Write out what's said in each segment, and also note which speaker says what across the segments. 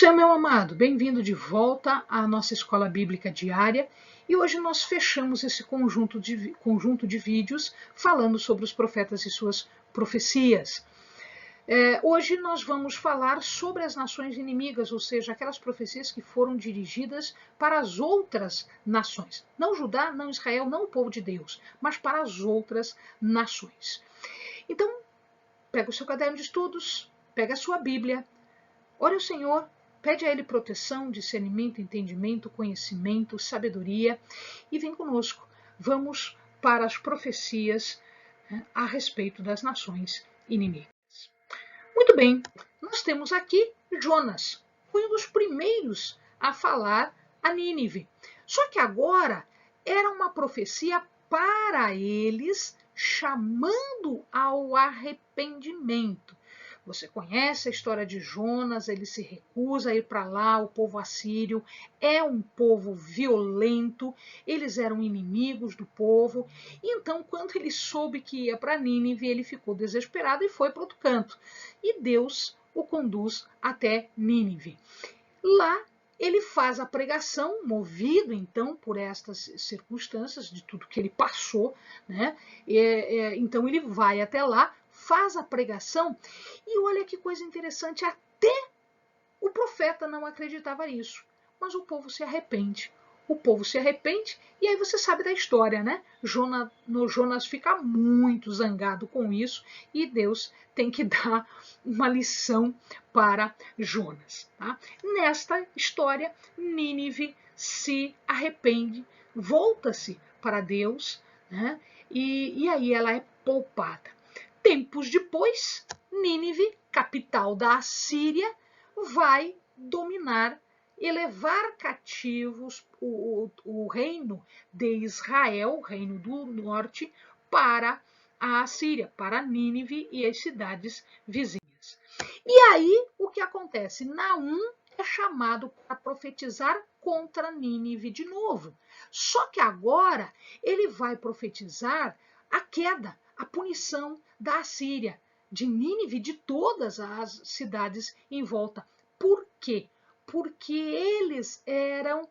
Speaker 1: Você, meu amado, bem-vindo de volta à nossa escola bíblica diária e hoje nós fechamos esse conjunto de vídeos falando sobre os profetas e suas profecias. Hoje nós vamos falar sobre as nações inimigas, ou seja, aquelas profecias que foram dirigidas para as outras nações. Não Judá, não Israel, não o povo de Deus, mas para as outras nações. Então, pega o seu caderno de estudos, pega a sua Bíblia, ore ao Senhor, pede a Ele proteção, discernimento, entendimento, conhecimento, sabedoria e vem conosco. Vamos para as profecias a respeito das nações inimigas. Muito bem, nós temos aqui Jonas, foi um dos primeiros a falar a Nínive. Só que agora era uma profecia para eles, chamando ao arrependimento. Você conhece a história de Jonas, ele se recusa a ir para lá, o povo assírio é um povo violento, eles eram inimigos do povo, e então quando ele soube que ia para Nínive, ele ficou desesperado e foi para outro canto. E Deus o conduz até Nínive. Lá ele faz a pregação, movido então por estas circunstâncias, de tudo que ele passou, né? Então ele vai até lá, faz a pregação, e olha que coisa interessante, até o profeta não acreditava nisso, mas o povo se arrepende. O povo se arrepende, e aí você sabe da história, né? Jonas fica muito zangado com isso, e Deus tem que dar uma lição para Jonas. Tá? Nesta história, Nínive se arrepende, volta-se para Deus, né? E aí ela é poupada. Tempos depois, Nínive, capital da Assíria, vai dominar e levar cativos o reino de Israel, o reino do norte, para a Assíria, para Nínive e as cidades vizinhas. E aí, o que acontece? Naum é chamado para profetizar contra Nínive de novo. Só que agora ele vai profetizar a queda, a punição da Assíria, de Nínive, de todas as cidades em volta. Por quê? Porque eles eram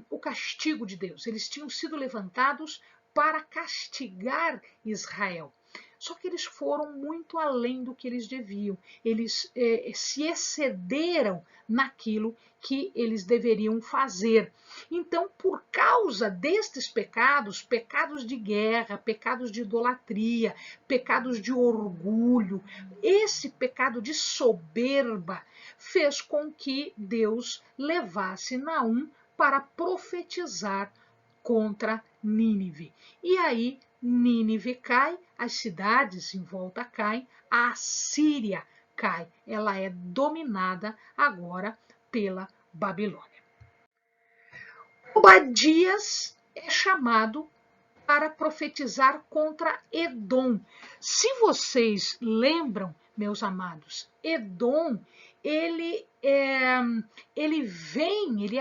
Speaker 1: o castigo de Deus. Eles tinham sido levantados para castigar Israel. Só que eles foram muito além do que eles deviam. Eles se excederam naquilo que eles deveriam fazer. Então, por causa destes pecados, pecados de guerra, pecados de idolatria, pecados de orgulho, esse pecado de soberba fez com que Deus levasse Naum para profetizar contra Nínive. E aí Nínive cai, as cidades em volta caem, a Assíria cai. Ela é dominada agora pela Babilônia. Obadias é chamado para profetizar contra Edom. Se vocês lembram, meus amados, Edom, ele é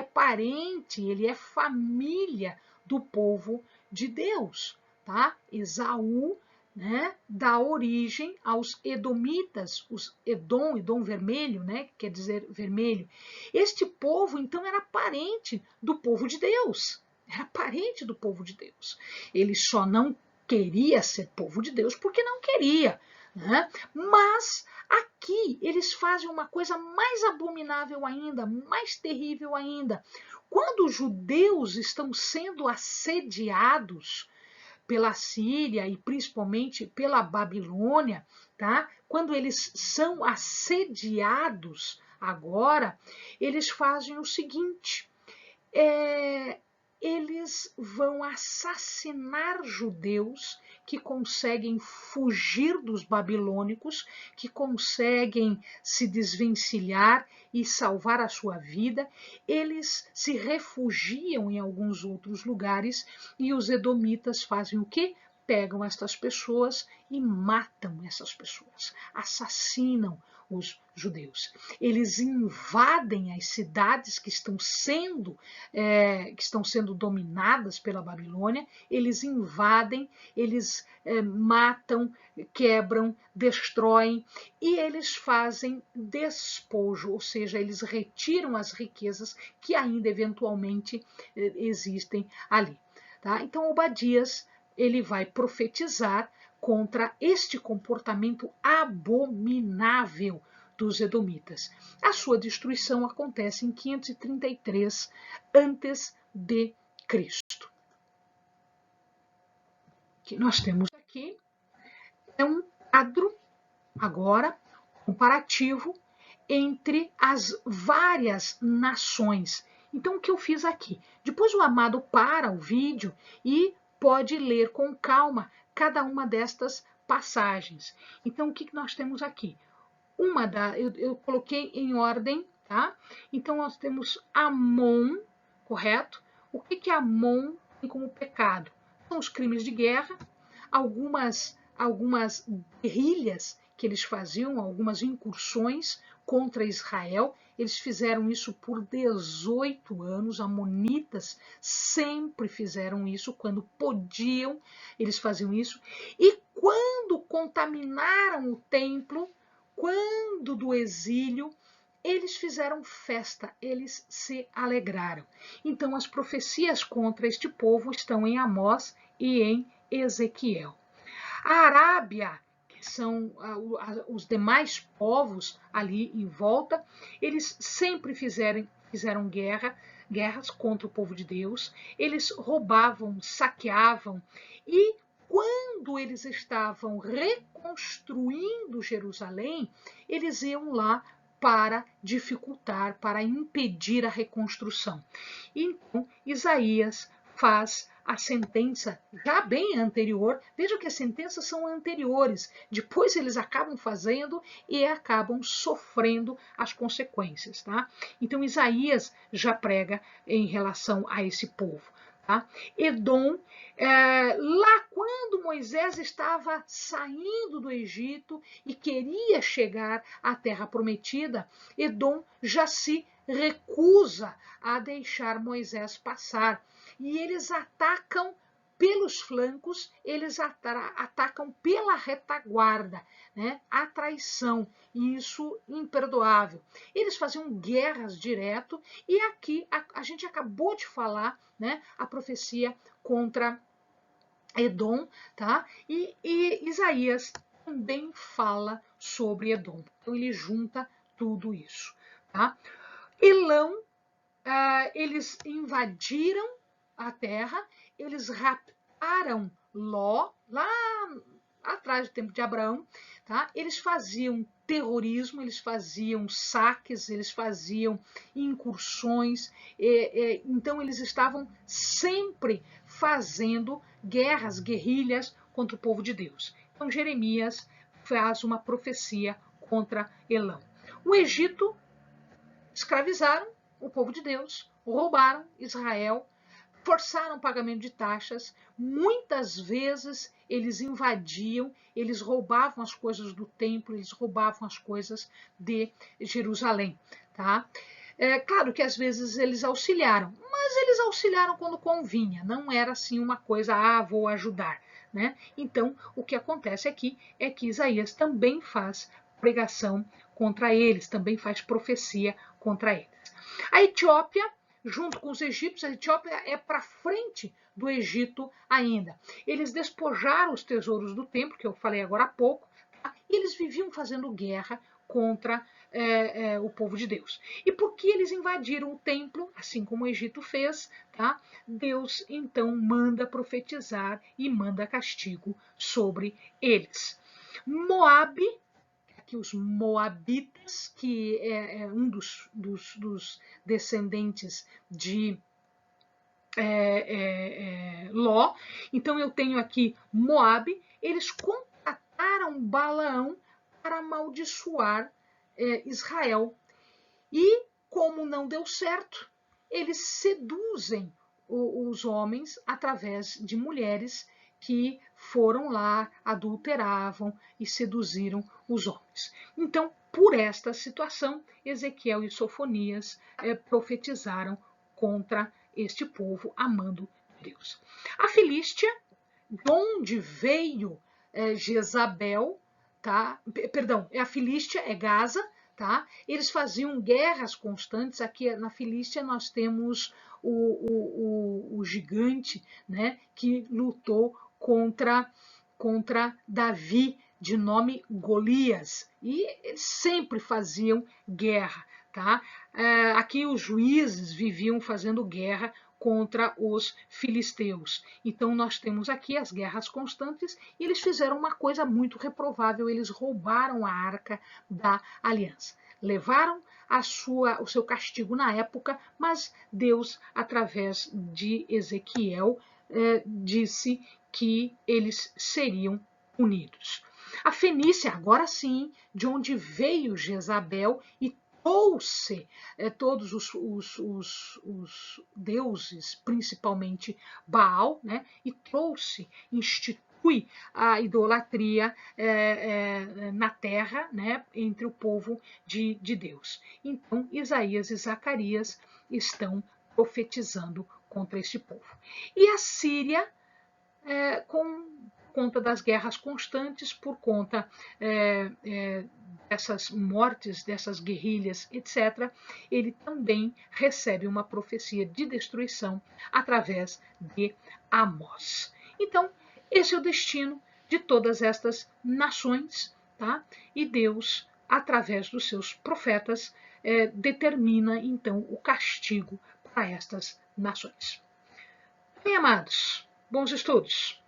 Speaker 1: parente, ele é família do povo de Deus, tá? Esaú, né, dá origem aos edomitas, os Edom vermelho, né, quer dizer vermelho. Este povo, então, era parente do povo de Deus. Era parente do povo de Deus. Ele só não queria ser povo de Deus porque não queria, né? Mas aqui eles fazem uma coisa mais abominável ainda, mais terrível ainda. Quando os judeus estão sendo assediados pela Síria e principalmente pela Babilônia, tá? Quando eles são assediados agora, eles fazem o seguinte: eles vão assassinar judeus que conseguem fugir dos babilônicos, que conseguem se desvencilhar e salvar a sua vida. Eles se refugiam em alguns outros lugares e os edomitas fazem o quê? Pegam estas pessoas e matam essas pessoas, assassinam os judeus. Eles invadem as cidades que estão sendo dominadas pela Babilônia, eles invadem, eles matam, quebram, destroem e eles fazem despojo, ou seja, eles retiram as riquezas que ainda eventualmente existem ali. Tá? Então, Obadias ele vai profetizar contra este comportamento abominável dos edomitas. A sua destruição acontece em 533 a.C. O que nós temos aqui é um quadro, agora, comparativo entre as várias nações. Então, o que eu fiz aqui? Depois o amado para o vídeo e pode ler com calma cada uma destas passagens. Então, o que nós temos aqui? Eu coloquei em ordem, tá? Então, nós temos Amon, correto? O que Amon tem como pecado? São os crimes de guerra, algumas guerrilhas que eles faziam, algumas incursões contra Israel. Eles fizeram isso por 18 anos. Amonitas sempre fizeram isso quando podiam, eles faziam isso. E quando contaminaram o templo, quando do exílio, eles fizeram festa, eles se alegraram. Então as profecias contra este povo estão em Amós e em Ezequiel. A Arábia, que são os demais povos ali em volta, eles sempre fizeram guerras contra o povo de Deus, eles roubavam, saqueavam, e quando eles estavam reconstruindo Jerusalém, eles iam lá para dificultar, para impedir a reconstrução. Então, Isaías faz a sentença já bem anterior. Veja que as sentenças são anteriores, depois eles acabam fazendo e acabam sofrendo as consequências. Tá? Então Isaías já prega em relação a esse povo. Tá? Edom, lá quando Moisés estava saindo do Egito e queria chegar à terra prometida, Edom já se recusa a deixar Moisés passar. E eles atacam pelos flancos, eles atacam pela retaguarda, né? A traição, e isso imperdoável. Eles faziam guerras direto, e aqui a gente acabou de falar, né, a profecia contra Edom, tá? E Isaías também fala sobre Edom. Então ele junta tudo isso, tá? Elão, eles invadiram a terra, eles raptaram Ló, lá atrás do tempo de Abraão, tá? Eles faziam terrorismo, eles faziam saques, eles faziam incursões, então eles estavam sempre fazendo guerras, guerrilhas contra o povo de Deus. Então Jeremias faz uma profecia contra Elão. O Egito escravizaram o povo de Deus, roubaram Israel, forçaram o pagamento de taxas, muitas vezes eles invadiam, eles roubavam as coisas do templo, eles roubavam as coisas de Jerusalém. Tá? Claro que às vezes eles auxiliaram, mas eles auxiliaram quando convinha, não era assim uma coisa, vou ajudar. Né? Então, o que acontece aqui é que Isaías também faz pregação contra eles, também faz profecia contra eles. A Etiópia, junto com os egípcios, a Etiópia é para frente do Egito ainda. Eles despojaram os tesouros do templo, que eu falei agora há pouco, tá? E eles viviam fazendo guerra contra o povo de Deus. E porque eles invadiram o templo, assim como o Egito fez, tá? Deus então manda profetizar e manda castigo sobre eles. Moabe, que os moabitas, que é um dos descendentes de Ló. Então eu tenho aqui Moabe, eles contrataram Balaão para amaldiçoar Israel. E como não deu certo, eles seduzem os homens através de mulheres que foram lá, adulteravam e seduziram os homens. Então, por esta situação, Ezequiel e Sofonias profetizaram contra este povo amando Deus. A Filístia, de onde veio Jezabel, tá? Perdão, a Filístia é Gaza, tá? Eles faziam guerras constantes. Aqui na Filístia nós temos o gigante, né, que lutou contra Davi, de nome Golias, e eles sempre faziam guerra, tá? Aqui os juízes viviam fazendo guerra contra os filisteus. Então nós temos aqui as guerras constantes, e eles fizeram uma coisa muito reprovável: eles roubaram a arca da aliança. Levaram o seu castigo na época, mas Deus, através de Ezequiel, disse que eles seriam punidos. A Fenícia, agora sim, de onde veio Jezabel e trouxe todos os deuses, principalmente Baal, né, e institui a idolatria na terra, né, entre o povo de Deus. Então, Isaías e Zacarias estão profetizando contra este povo. E a Síria, com conta das guerras constantes, por conta dessas mortes, dessas guerrilhas, etc., ele também recebe uma profecia de destruição através de Amós. Então, esse é o destino de todas estas nações, tá? E Deus, através dos seus profetas, determina, então, o castigo para estas nações. Bem, amados, bons estudos!